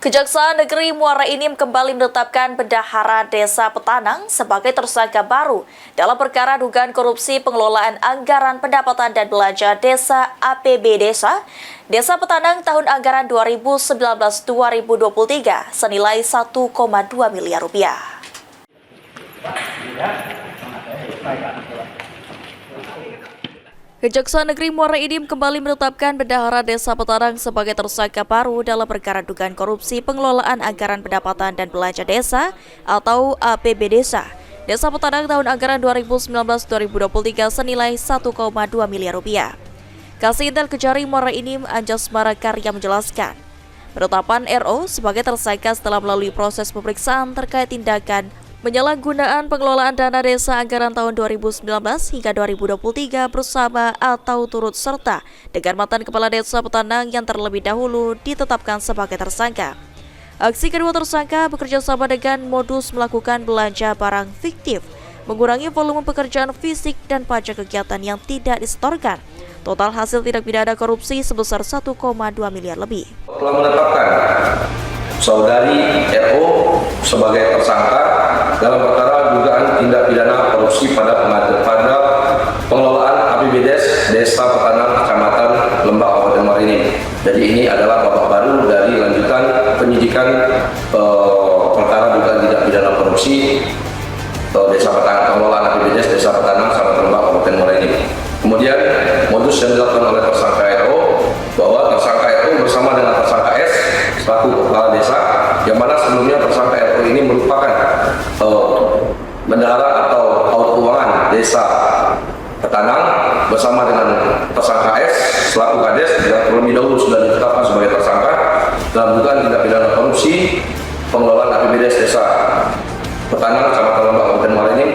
Kejaksaan Negeri Muara Enim kembali menetapkan Bendahara Desa Petanang sebagai tersangka baru dalam perkara dugaan korupsi pengelolaan anggaran pendapatan dan belanja desa APB Desa Petanang tahun anggaran 2019-2023 senilai 1,2 miliar rupiah. Kejaksaan Negeri Muara Enim kembali menetapkan Bendahara Desa Petanang sebagai tersangka baru dalam perkara dugaan korupsi pengelolaan anggaran pendapatan dan belanja desa atau APB Desa Petanang tahun anggaran 2019-2023 senilai 1,2 miliar rupiah. Kasih Intel Kejari Muara Enim Anjasmara Karya menjelaskan, penetapan RO sebagai tersangka setelah melalui proses pemeriksaan terkait tindakan penyalahgunaan pengelolaan dana desa anggaran tahun 2019 hingga 2023 bersama atau turut serta dengan mantan Kepala Desa Petanang yang terlebih dahulu ditetapkan sebagai tersangka. Aksi kedua tersangka bekerja sama dengan modus melakukan belanja barang fiktif, mengurangi volume pekerjaan fisik dan pajak kegiatan yang tidak disetorkan. Total hasil tindak pidana korupsi sebesar 1,2 miliar lebih. Telah menetapkan saudari RO sebagai tersangka dalam perkara dugaan tindak pidana korupsi pada pengelolaan APBDes Desa Petanang, Kecamatan Lembak, Kabupaten Muara Enim. Jadi ini adalah babak baru dari lanjutan penyidikan perkara dugaan tindak pidana korupsi Desa Petanang, pengelolaan APBDes Desa Petanang, Kecamatan Lembak, Kabupaten Muara Enim. Kemudian modus yang dilakukan oleh tersangka RO bahwa tersangka RO bersama dengan tersangka S selaku kepala desa, yang mana sebelumnya tersangka RO ini merupakan bendahara atau paut keuangan desa Petanang bersama dengan tersangka S selaku kades yang terlebih dahulu sudah ditetapkan sebagai tersangka dalam dugaan tindak pidana korupsi pengelolaan APBDes Desa Petanang, Kecamatan Lembak, Kabupaten Muara Enim.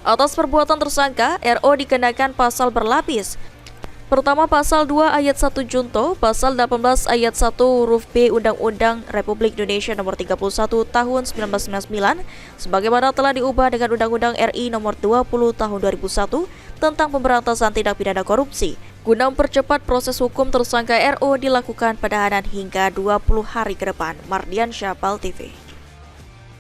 Atas perbuatan tersangka, RO dikenakan pasal berlapis. Pertama, pasal 2 ayat 1 junto, pasal 18 ayat 1 huruf B Undang-Undang Republik Indonesia Nomor 31 Tahun 1999 sebagaimana telah diubah dengan Undang-Undang RI Nomor 20 Tahun 2001 tentang pemberantasan tindak pidana korupsi. Guna mempercepat proses hukum tersangka RO dilakukan penahanan hingga 20 hari ke depan. Mardian Syah, PAL TV.